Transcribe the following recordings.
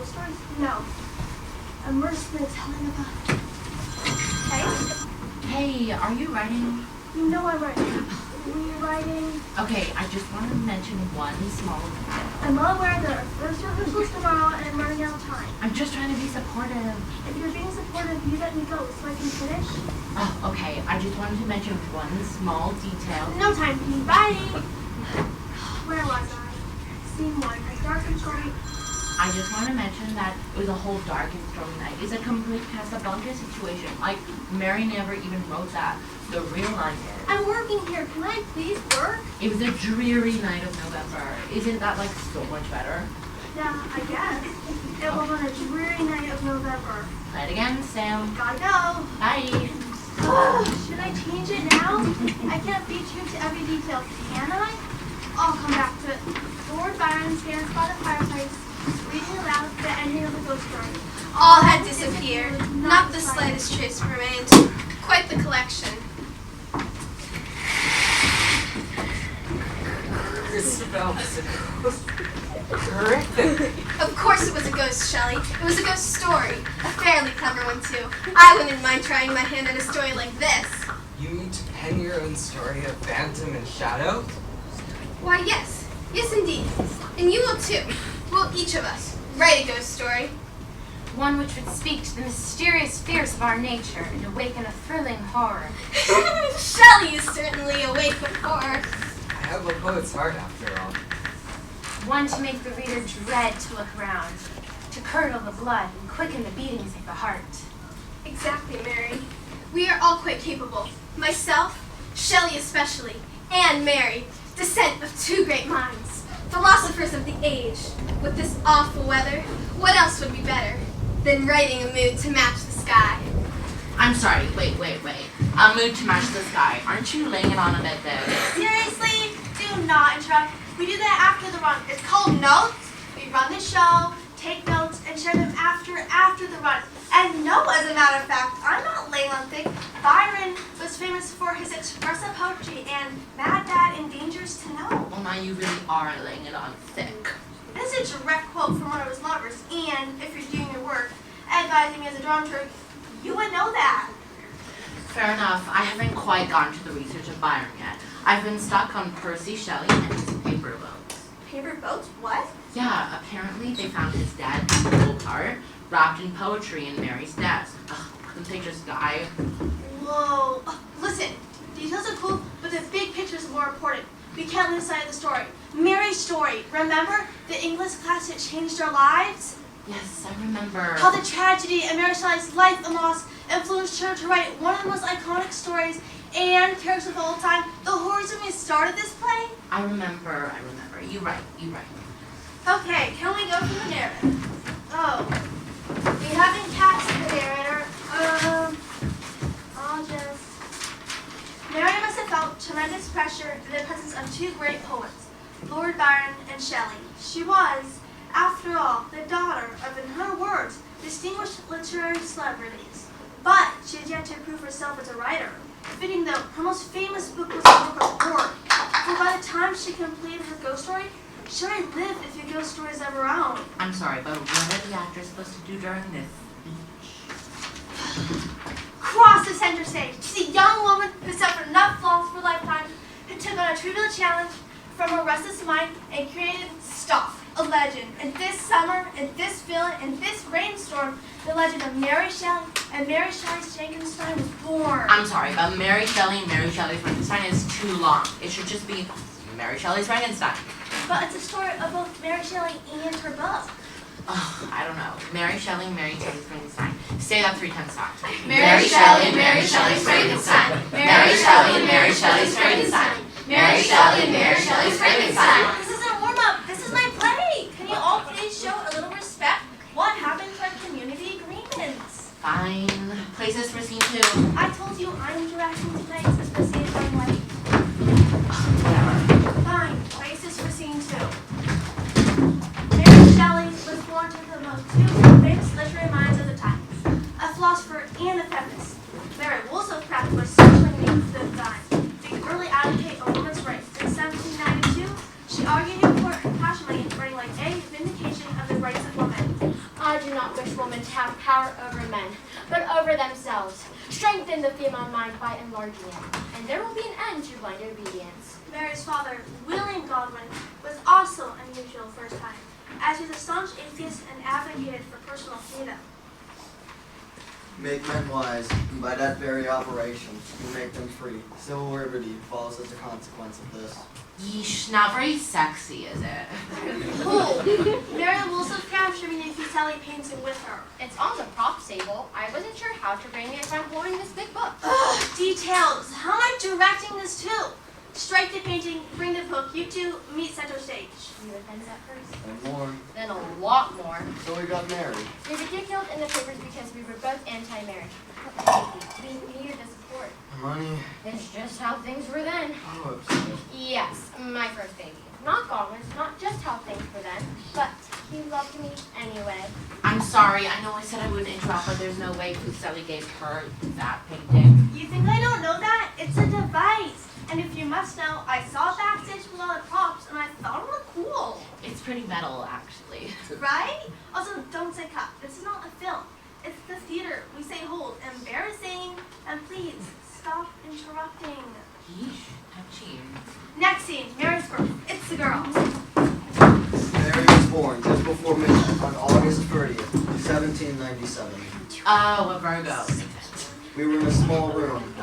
ghost stories? No. Immerse in the telling of a... Hey, are you writing? You know I'm writing. Rewriting. Okay, I just want to mention one small detail. I'm well aware that our first rehearsals tomorrow and I'm running out of time. I'm just trying to be supportive. If you're being supportive, you let me go so I can finish. Oh, okay. I just wanted to mention one small detail. No time for me. Bye! Where was I? Scene 1. A dark and stormy... I just want to mention that it was a whole dark and stormy night. It's a complete Casablanca situation. Like, Mary never even wrote that. The real line is... I'm working here. Can I please work? It was a dreary night of November. Isn't that, like, so much better? Yeah, I guess. It was on a dreary night of November. Try it again, Sam. Gotta go. Bye. Should I change it now? I can't beat you to every detail, can I? I'll come back to it. Lord Byron stands by the fireplace, reading aloud the ending of the ghost story. All had disappeared. Not the slightest trace remained. Quite the collection. Isabel was a ghost. Horrific. Of course it was a ghost, Shelley. It was a ghost story. A fairly clever one, too. I wouldn't mind trying my hand at a story like this. You mean to pen your own story of phantom and shadow? Why, yes. Yes, indeed. And you will, too. Will each of us write a ghost story? One which would speak to the mysterious fears of our nature and awaken a thrilling horror. Shelley is certainly awake with horror. I have a poet's heart, after all. One to make the reader dread to look around, to curdle the blood and quicken the beatings of the heart. Exactly, Mary. We are all quite capable. Myself, Shelley especially, and Mary, descent of two great minds, philosophers of the age. With this awful weather, what else would be better than writing a mood to match the sky? I'm sorry. Wait. A mood to match the sky. Aren't you laying it on a bit there? Seriously? Do not interrupt. We do that after the run. It's called notes. We run the show, take notes, and share them after the run. And no, as a matter of fact, I'm not laying on thick. Byron was famous for his expressive poetry and Mad, Bad, and Dangerous to Know. Well, now you really are laying it on thick. This is a direct quote from one of his lovers, and if you're doing your work, advising me as a dramaturg, you would know that. Fair enough. I haven't quite gotten to the research of Byron yet. I've been stuck on Percy Shelley and his paper boats. Paper boats? What? Yeah, apparently they found his dad's full part wrapped in poetry in Mary's desk. Ugh, couldn't they just die? Whoa. Listen, details are cool, but the big picture is more important. We can't lose sight of the story. Mary's story. Remember the English class that changed our lives? Yes, I remember. How the tragedy of Mary Shelley's life and loss influenced her to write one of the most iconic stories and characters of all time. The horrors when we started this play? I remember. You're right. Okay, can we go from the narrative? Oh, we haven't cast the narrator. I'll just... Mary must have felt tremendous pressure in the presence of two great poets, Lord Byron and Shelley. She was, after all, the daughter of, in her words, distinguished literary celebrities. But she had yet to prove herself as a writer. Fitting though, her most famous book was a book of horror. For by the time she completed her ghost story, she already lived a few ghost stories of her own. I'm sorry, but what are the actors supposed to do during this Cross the center stage. She's a young woman who suffered enough flaws for a lifetime, who took on a trivial challenge from her restless mind and created stuff, a legend. And this summer, in this villain, in this rainstorm, the legend of Mary Shelley and Mary Shelley's Frankenstein was born. I'm sorry, but Mary Shelley and Mary Shelley's Frankenstein is too long. It should just be Mary Shelley's Frankenstein. But it's a story of both Mary Shelley and her book. Oh, I don't know. Mary Shelley and Mary Shelley's Frankenstein. Say that 3 times fast. Mary Shelley and Mary Shelley's Frankenstein. Mary Shelley and Mary Shelley's Frankenstein. Mary Shelley and Mary Shelley's Frankenstein. This isn't warm-up. This is my play. Can you all please show a little respect? What happened to our community agreements? Fine. Places for scene 2. I told you I'm directing tonight, so it's the same time like. Whatever. Fine. Places for scene 2. Mary Shelley was born to the most two famous literary minds of the time, a philosopher and a feminist. Mary Wollstonecraft was certainly named for the time, the early advocate of women's rights. In 1792, she argued in court passionately, writing like A, Vindication of the Rights of Women. I do not wish women to have power over men, but over themselves. Strengthen the female mind by enlarging it, and there will be an end to blind obedience. Mary's father, William Godwin, was also unusual for his time, as he was a staunch atheist and advocated for personal freedom. Make men wise, and by that very operation, you make them free. Civil liberty follows as a consequence of this. Yeesh, not very sexy, is it? Cool. Mary will also capture me if you Sally painting with her. It's on the prop table. I wasn't sure how to bring it if I'm holding this big book. Ugh, details. How am I directing this too? Strike the painting, bring the book. You two meet center stage. You attended that first. And more. Then a lot more. So we got married. We were ridiculed in the papers because we were both anti-marriage. We needed the support. Money. It's just how things were then. Oh, upset. Yes, my first baby. Not Godwin's, not just how things were then, but he loved me anyway. I'm sorry, I know I said I wouldn't interrupt, but there's no way Fuseli gave her that painting. You think I don't know that? It's a device. And if you must know, I saw it backstage with all the props and I thought it looked cool. It's pretty metal, actually. Right? Also, don't say cut. This is not a film. It's the theater. We say hold. Embarrassing. And please, stop interrupting. Yeesh, touchy. Next scene, Mary's birth. It's the girl. Mary was born just before midnight on August 30th, 1797. Oh, a Virgo. We were in a small room,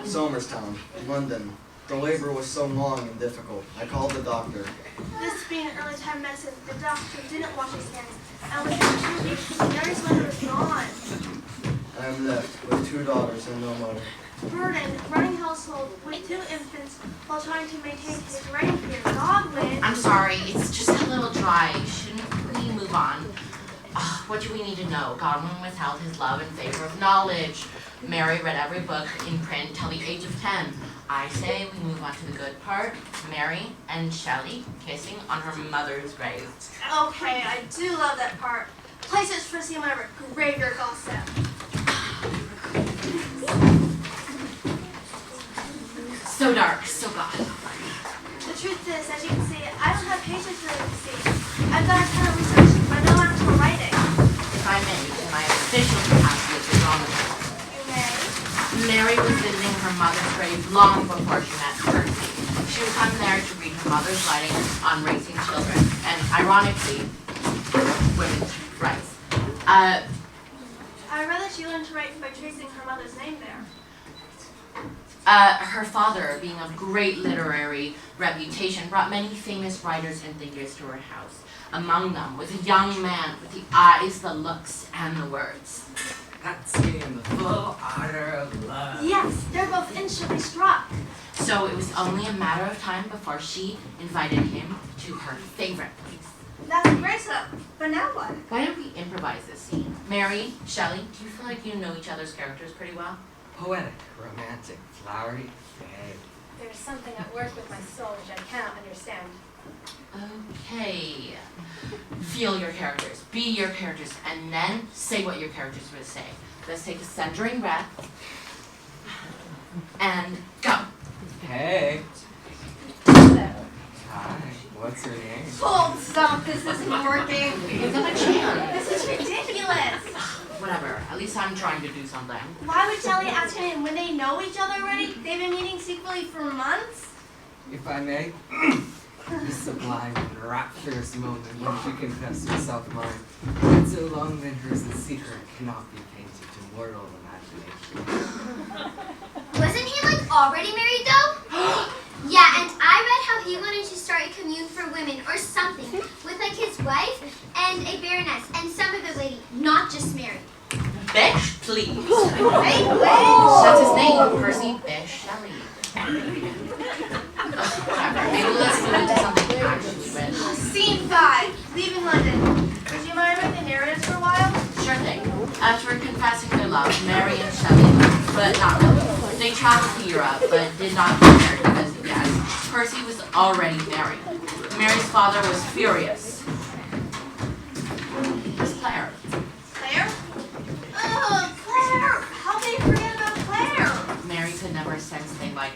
Somerstown, London. The labor was so long and difficult. I called the doctor. This being early time medicine, the doctor didn't wash his hands. And within 2 weeks, Mary's mother was gone. I am left with 2 daughters and no mother. Burdened, running household with 2 infants while trying to maintain his writing career. Godwin. I'm sorry, it's just a little dry. Shouldn't we move on? What do we need to know? Godwin withheld his love in favor of knowledge. Mary read every book in print till the age of 10. I say we move on to the good part. Mary and Shelley kissing on her mother's grave. Okay, I do love that part. Places for scene whatever. Graveyard gossip. So dark, so God. The truth is, as you can see, I don't have patience for this scene. I've got a ton of research, but no actual writing. If I may, in my official capacity as a dramatist, You may. Mary was visiting her mother's grave long before she met Percy. She would come there to read her mother's writings on raising children, and ironically, women's rights. I read that she learned to write by tracing her mother's name there. Her father, being of great literary reputation, brought many famous writers and thinkers to her house. Among them was a young man with the eyes, the looks, and the words. That's me in the full honor of love. Yes, they're both instantly struck. So it was only a matter of time before she invited him to her favorite place. That's a great setup. But now what? Why don't we improvise this scene? Mary, Shelley, do you feel like you know each other's characters pretty well? Poetic, romantic, flowery, babe. There's something at work with my soul which I cannot understand. Okay. Feel your characters, be your characters, and then say what your characters would say. Let's take a centering breath. And go. Hey. So, Hi. What's your name? Hold, stop. This isn't working. Give them a chance. This is ridiculous. Whatever. At least I'm trying to do something. Why would Shelley ask him when they know each other already? They've been meeting secretly for months? If I may, the sublime and rapturous moment when she confessed herself mine. And so long then hers the secret cannot be painted to mortal imagination. Wasn't he like already married though? Yeah, and I read how he wanted to start a commune for women or something with like his wife and a baroness and some other lady, not just Mary. Bish, please. Hey, wait. That's his name, Percy Bish Shelley. Whatever. Maybe let's move into something actually written. Scene 5. Leaving London. Would you mind writing the narrative for a while? Sure thing. After confessing their love, Mary and Shelley, but not really. They traveled to Europe, but did not get married because, yes, Percy was already married. Mary's father was furious. Who's Claire? Claire? Oh, Claire! How can you forget about Claire? Mary could never sense they, ran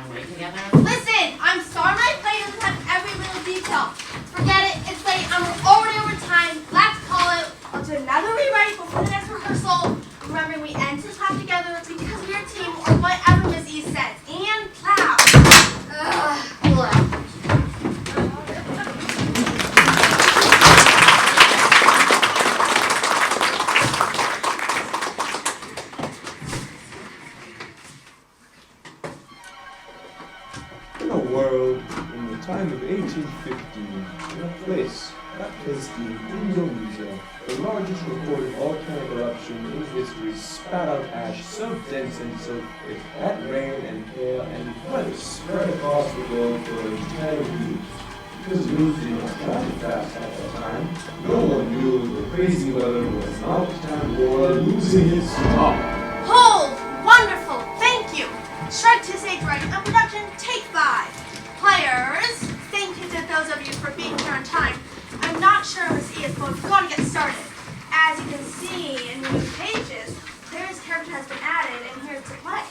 away together. Listen, I'm sorry my play doesn't have every little detail. Forget it, it's late, and we're already over time. Let's call it a do another rewrite before the next rehearsal. Remember, we end to clap together because we're a team or whatever Miss E says. And clap. In a world, in the time of 1815, in a place, that place being Indonesia, the largest recorded volcanic eruption in history spat out ash so dense and so thick that rain and hail and weather spread across the globe for an entire week. Because news did not travel fast at that time, no one knew the crazy weather was not time war losing its top. Hold! Wonderful! Thank you! Strike to stage right and production, take 5. Players, thank you to those of you for being here on time. I'm not sure Miss E is going to get started. As you can see in the new pages, Claire's character has been added and here to play.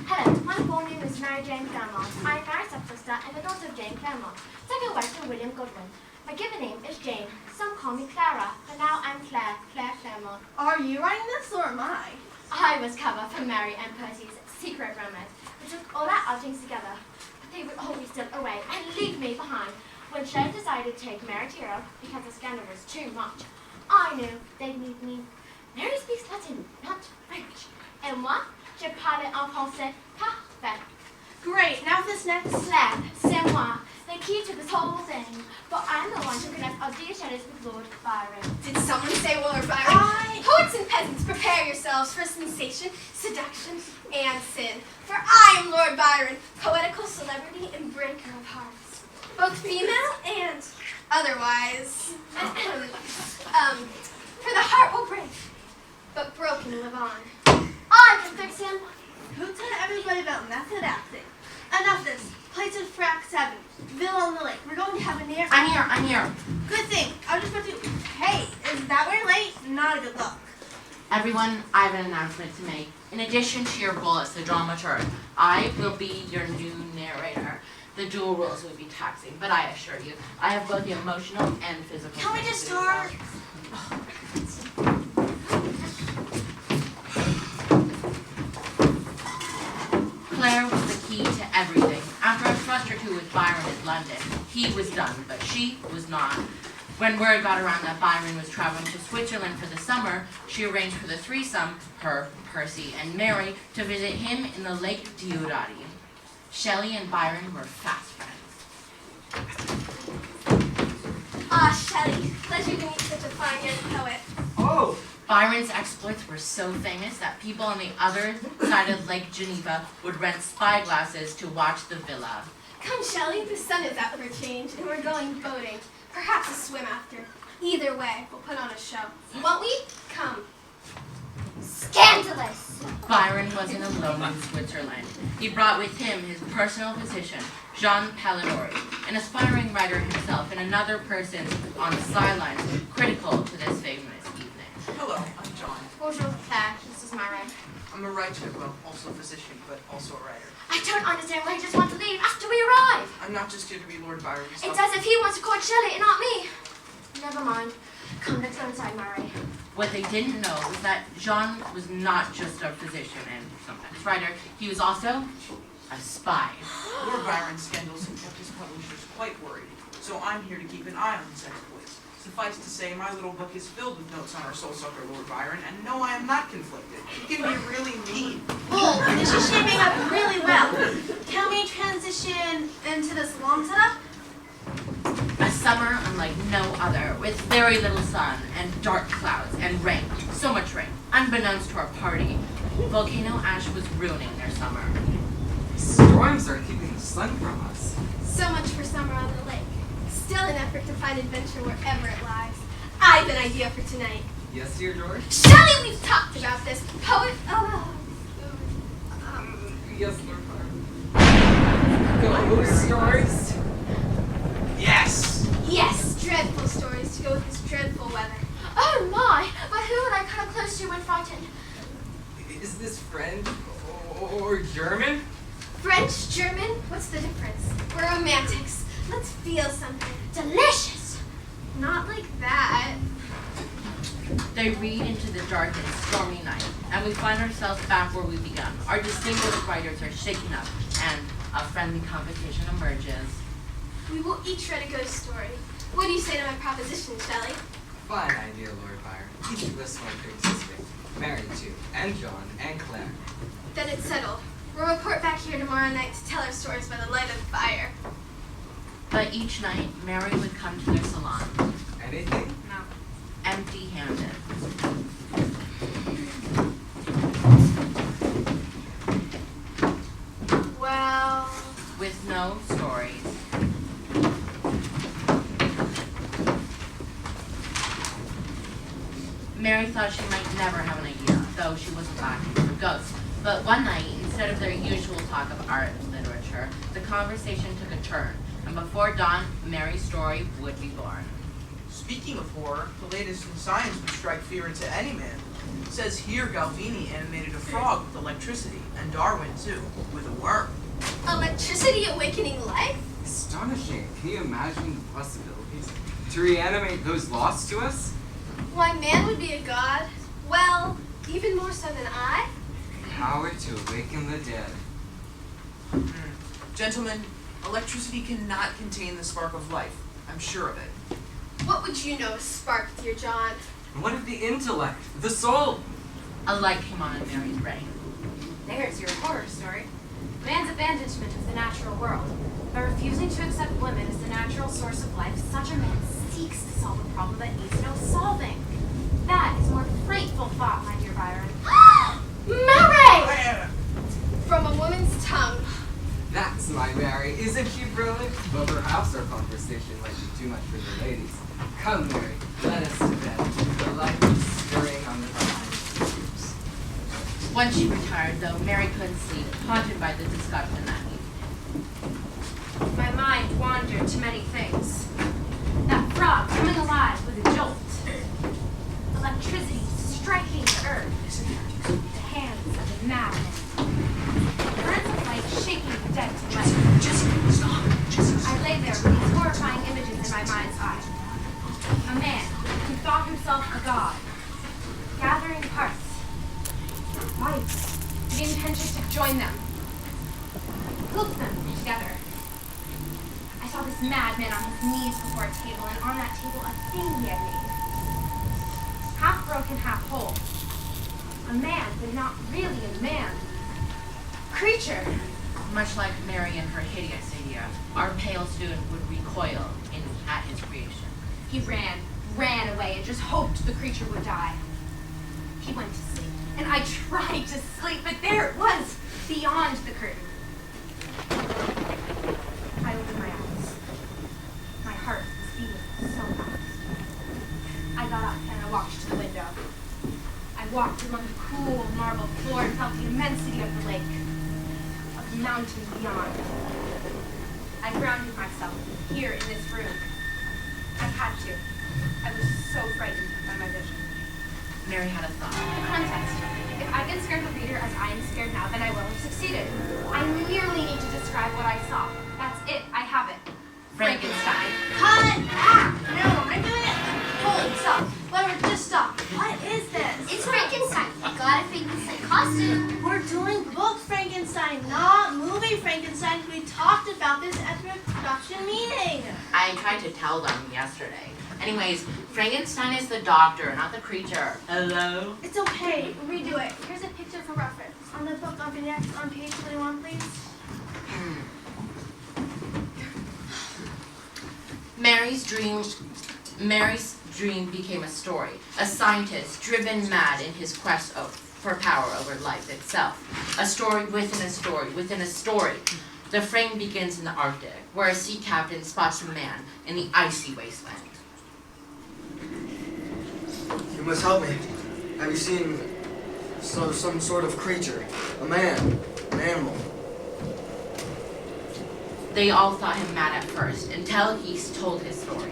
Hello, my full name is Mary Jane Claremont. I am Mary's stepsister and the daughter of Jane Claremont, second wife to William Godwin. My given name is Jane. Some call me Clara, but now I'm Claire Claremont. Are you writing this or am I? I was cover for Mary and Percy's secret romance. We took all our outings together, but they would always slip away and leave me behind. When Shelley decided to take Mary to Europe because the scandal was too much, I knew they'd need me. Mary speaks Latin, not French. Et moi, je parle en français parfait. Great, now for this next. Claire, c'est moi, the key to this whole thing. But I'm the one to connect our dear Shelleys with Lord Byron. Did someone say Lord Byron? Poets and peasants, prepare yourselves for sensation, seduction, and sin. For I am Lord Byron, poetical celebrity and breaker of hearts. Both female and otherwise. For the heart will break, but broken live on. I can fix him. Who told everybody about method acting? Enough of this. Plays in Frac 7. Villa on the Lake. We're going to have a near. I'm here. Good thing. I was just about to. Hey, is that we're late? Not a good look. Everyone, I have an announcement to make. In addition to your role as the dramaturg, I will be your new narrator. The dual roles will be taxing, but I assure you, I have both the emotional and physical. Can we just start? Claire was the key to everything. After a thrust or two with Byron in London, he was done, but she was not. When word got around that Byron was traveling to Switzerland for the summer, she arranged for the threesome, her, Percy, and Mary, to visit him in the Lake Diodati. Shelley and Byron were fast friends. Ah, Shelley, pleasure to meet such a fine young poet. Oh! Byron's exploits were so famous that people on the other side of Lake Geneva would rent spyglasses to watch the villa. Come, Shelley, the sun is out for a change, and we're going boating. Perhaps a swim after. Either way, we'll put on a show. Won't we? Come. Scandalous! Byron wasn't alone in Switzerland. He brought with him his personal physician, Jean Palladori, an aspiring writer himself, and another person on the sidelines critical to this famous evening. Hello, I'm John. Bonjour, Claire. This is Mary. I'm a writer, well, also a physician, but also a writer. I don't understand why he just wants to leave after we arrive. I'm not just here to be Lord Byron. It's as if he wants to court Shelley and not me. Never mind. Come, let's go inside, Mary. What they didn't know was that Jean was not just a physician and sometimes writer, he was also a spy. Lord Byron's scandals have kept his publishers quite worried, so I'm here to keep an eye on his exploits. Suffice to say, my little book is filled with notes on our soul-sucker Lord Byron, and no, I am not conflicted. He can be really mean. Oh, this is shaping up really well. Can we transition into this long setup? A summer unlike no other, with very little sun and dark clouds and rain. So much rain, unbeknownst to our party. Volcano ash was ruining their summer. Storms are keeping the sun from us. So much for summer on the lake. Still an effort to find adventure wherever it lies. I've an idea for tonight. Yes, dear George? Shelley, we've talked about this. Poet. Yes, Lord Byron. Ghost stories? Yes! Yes, dreadful stories to go with this dreadful weather. Oh my! But who would I come close to when frightened? Is this French or German? French, German, what's the difference? We're romantics. Let's feel feel something. Delicious! Not like that. They read into the dark and stormy night, and we find ourselves back where we began. Our distinguished writers are shaken up, and a friendly conversation emerges. We will each write a ghost story. What do you say to my proposition, Shelley? Fine idea, Lord Byron. Each of us one pre-existing. Mary, too, and John, and Claire. Then it's settled. We'll report back here tomorrow night to tell our stories by the light of the fire. But each night, Mary would come to their salon, Anything? No. empty-handed. Well, With no stories. Mary thought she might never have an idea, though she wasn't lacking for ghosts. But one night, instead of their usual talk of art and literature, the conversation took a turn, and before dawn, Mary's story would be born. Speaking of horror, the latest in science would strike fear into any man. It says here Galvini animated a frog with electricity, and Darwin too, with a worm. electricity awakening life? Astonishing. Can you imagine the possibilities? To reanimate those lost to us? Why, man would be a god. Well, even more so than I. Power to awaken the dead. Gentlemen, electricity cannot contain the spark of life. I'm sure of it. What would you know of spark, dear John? And what of the intellect? The soul? A light came on in Mary's brain. There's your horror story. Man's abandonment of the natural world. By refusing to accept women as the natural source of life, such a man seeks to solve a problem that needs no solving. That is a more frightful thought, my dear Byron. Mary! From a woman's tongue. That's my Mary. Isn't she brilliant? But perhaps our conversation might be too much for the ladies. Come, Mary, let us to bed. The light is stirring on the horizon. Once she retired, though, Mary couldn't sleep, haunted by the discussion that evening. My mind wandered to many things. That frog coming alive with a jolt. Electricity striking the earth. The hands of a madman. Burns of light shaking the dead to life. Jessica, stop! Jessica, I lay there with these horrifying images in my mind's eye. A man who thought himself a god, gathering parts, lights, the intention to join them, hook them together. I saw this madman on his knees before a table, and on that table a thing he had made. Half broken, half whole. A man, but not really a man. Creature. Much like Mary and her hideous idea, our pale student would recoil at his creation. He ran away, and just hoped the creature would die. He went to sleep, and I tried to sleep, but there it was, beyond the curtain. I opened my eyes. My heart was beating so fast. I got up and I walked to the window. I walked along the cool marble floor and felt the immensity of the lake, of the mountain beyond. I grounded myself here in this room. I had to. I was so frightened by my vision. Mary had a The thought. context. If I can scare the reader as I am scared now, then I will have succeeded. I merely need to describe what I saw. That's it. I have it. Frankenstein. Cut! Ah! No, I'm doing it! Hold, stop. Whatever, just stop. What is this? It's Frankenstein. I got a Frankenstein costume. We're doing book Frankenstein, not movie Frankenstein. We talked about this at the production meeting. I tried to tell them yesterday. Anyways, Frankenstein is the doctor, not the creature. Hello? It's okay. Redo it. Here's a picture for reference. On the book on vignettes on page 21, please. Mary's dream became a story. A scientist driven mad in his quest for power over life itself. A story within a story within a story. The frame begins in the Arctic, where a sea captain spots a man in the icy wasteland. You must help me. Have you seen some sort of creature? A man? An animal? They all thought him mad at first, until he told his story.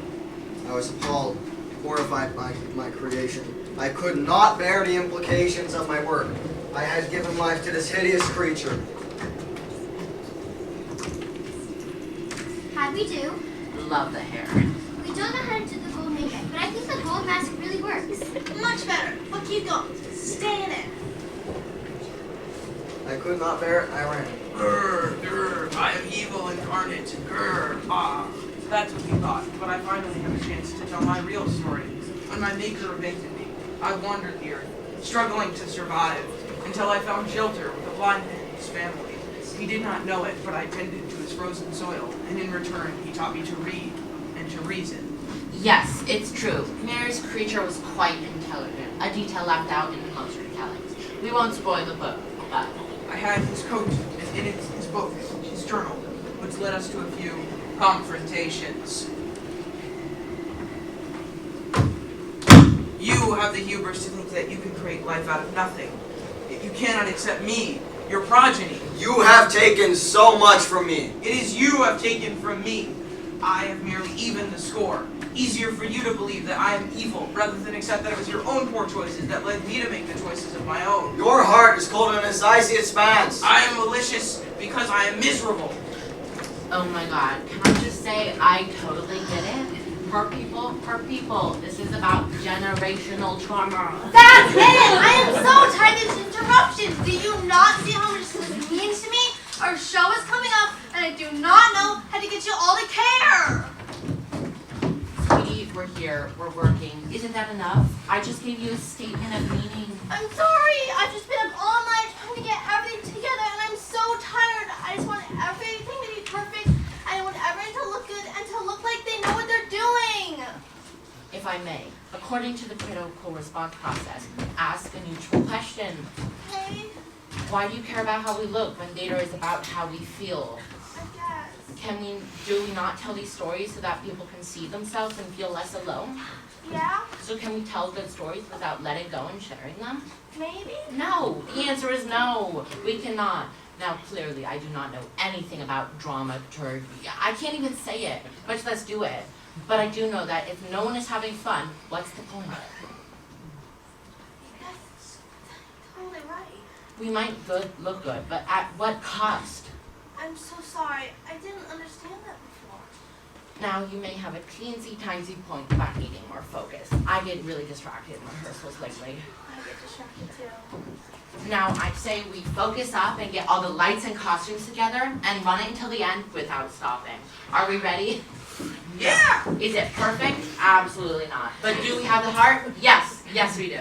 I was appalled, horrified by my creation. I could not bear the implications of my work. I had given life to this hideous creature. How'd we do? love the hair. We don't know how to do the gold makeup, but I think the gold mask really works. Much better. But keep going. Stay in it. I could not bear it, I ran. Grr, grr, I am evil incarnate. Grr, ah. That's what he thought, but I finally have a chance to tell my real story. When my maker abandoned me, I wandered the earth, struggling to survive, until I found shelter with a blind man and his family. He did not know it, but I tended to his frozen soil, and in return he taught me to read and to reason. Yes, it's true. Mary's creature was quite intelligent, a detail left out in most retellings. We won't spoil the book, but... I had his coat, and in it his book, his journal, which led us to a few confrontations. You have the hubris to think that you can create life out of nothing. Yet you cannot accept me, your progeny. You have taken so much from me. It is you who have taken from me. I have merely evened the score. Easier for you to believe that I am evil, rather than accept that it was your own poor choices that led me to make the choices of my own. Your heart is cold and as icy as spans. I am malicious because I am miserable. Oh my god, can I just say, I totally get it. Hurt people. This is about generational trauma. That's it! I am so tired of these interruptions. Do you not see how much this means to me? Our show is coming up, and I do not know how to get you all to care. Sweetie, we're here, we're working. Isn't that enough? I just gave you a statement of meaning. I'm sorry. I've just been up all night trying to get everything together, and I'm so tired. I just want everything to be perfect. I want everything to look good and to look like they know what they're doing. If I may, according to the critical response process, ask a neutral question. Okay, Why do you care about how we look when data is about how we feel? I guess. Do we not tell these stories so that people can see themselves and feel less alone? Yeah, So can we tell good stories without letting go and sharing them? maybe. No, the answer is no. We cannot. Now, clearly, I do not know anything about dramaturgy. I can't even say it, much less do it. But I do know that if no one is having fun, what's the point? That's totally right. We might look good, but at what cost? I'm so sorry. I didn't understand that before. Now, you may have a teensy-tiny point about needing more focus. I get really distracted in rehearsals lately. I get distracted too. Now, I'd say we focus up and get all the lights and costumes together and run it until the end without stopping. Are we ready? Yeah! Is it perfect? Absolutely not. But do we have the heart? Yes. Yes, we do.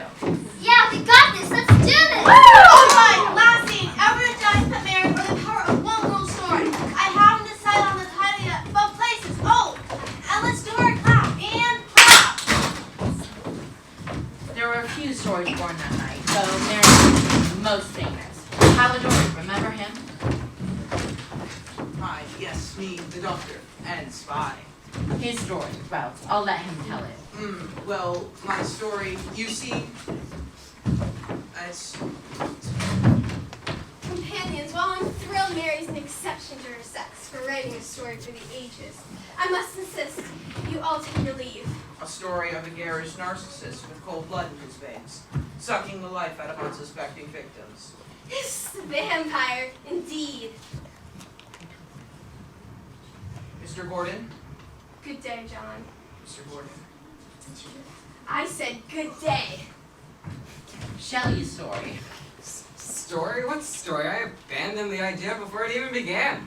Yeah, we got this. Let's do this. Alright, last scene. Everett dies put Mary for the power of one world story. I haven't decided on the title yet, but places. Oh, and let's do our clap. And clap. There were a few stories born that night, though Mary's was most famous. Halidor, remember him? Hi, yes, me, the doctor, and spy. His story. Well, I'll let him tell it. Well, my story, you see, it's... Companions, while I'm thrilled Mary's an exception to her sex for writing a story for the ages, I must insist you all take your leave. A story of a garish narcissist with cold blood in his veins, sucking the life out of unsuspecting victims. This vampire, indeed. Mr. Gordon? Good day, John. Mr. Gordon. I said good day. Shelley's story. Story? What story? I abandoned the idea before it even began.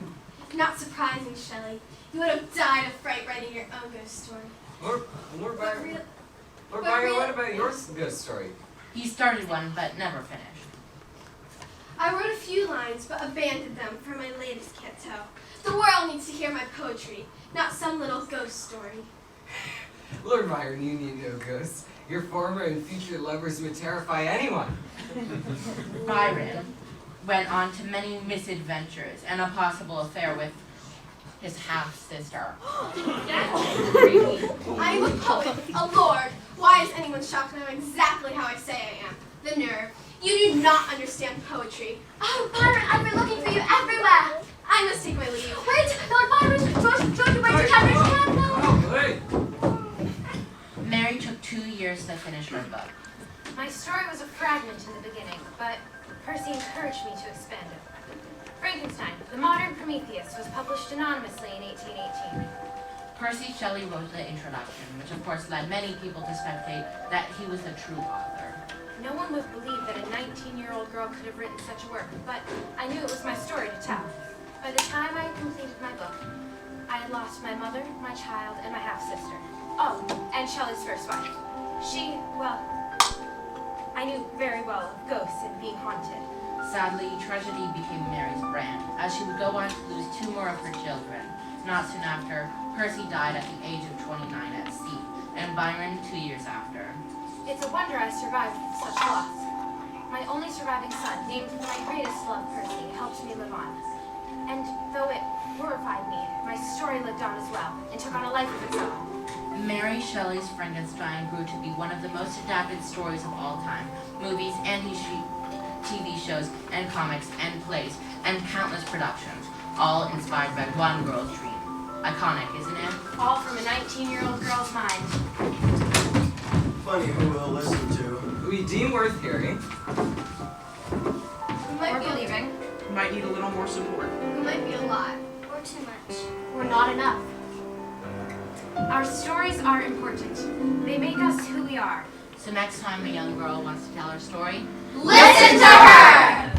Not surprising, Shelley. You would have died of fright writing your own ghost story. Lord But Byron, real- Lord but Byron, real- what about your ghost story? He started one, but never finished. I wrote a few lines, but abandoned them for my latest canto. The world needs to hear my poetry, not some little ghost story. Lord Byron, you need no ghosts. Your former and future lovers would terrify anyone. Byron went on to many misadventures and a possible affair with his half-sister. I am a poet, a lord. Why is anyone shocked to know exactly how I say I am? The nerve. You do not understand poetry. Oh, Byron, I've been looking for you everywhere. I must take my leave. Wait, Lord Byron, George, where's your cabinet? Oh, hey. Mary took 2 years to finish her book. My story was a fragment in the beginning, but Percy encouraged me to expand it. Frankenstein, the modern Prometheus, was published anonymously in 1818. Percy Shelley wrote the introduction, which of course led many people to speculate that he was the true author. No one would believe that a 19-year-old girl could have written such a work, but I knew it was my story to tell. By the time I had completed my book, I had lost my mother, my child, and my half-sister. Oh, and Shelley's first wife. She, well, I knew very well of ghosts and being haunted. Sadly, tragedy became Mary's brand, as she would go on to lose 2 more of her children. Not soon after, Percy died at the age of 29 at sea, and Byron 2 years after. It's a wonder I survived such loss. My only surviving son, named my greatest love, Percy, helped me live on. And though it horrified me, my story lived on as well, and took on a life of its own. Mary Shelley's Frankenstein grew to be one of the most adapted stories of all time. Movies and TV shows and comics and plays and countless productions, all inspired by one girl's dream. Iconic, isn't it? All from a 19-year-old girl's mind. Funny who we'll listen to. We deem worth hearing. We might Or be believing. You might need a little more support. We might be a lot. Or too much. Or not enough. Our stories are important. They make us who we are. So next time a young girl wants to tell her story, Listen to her!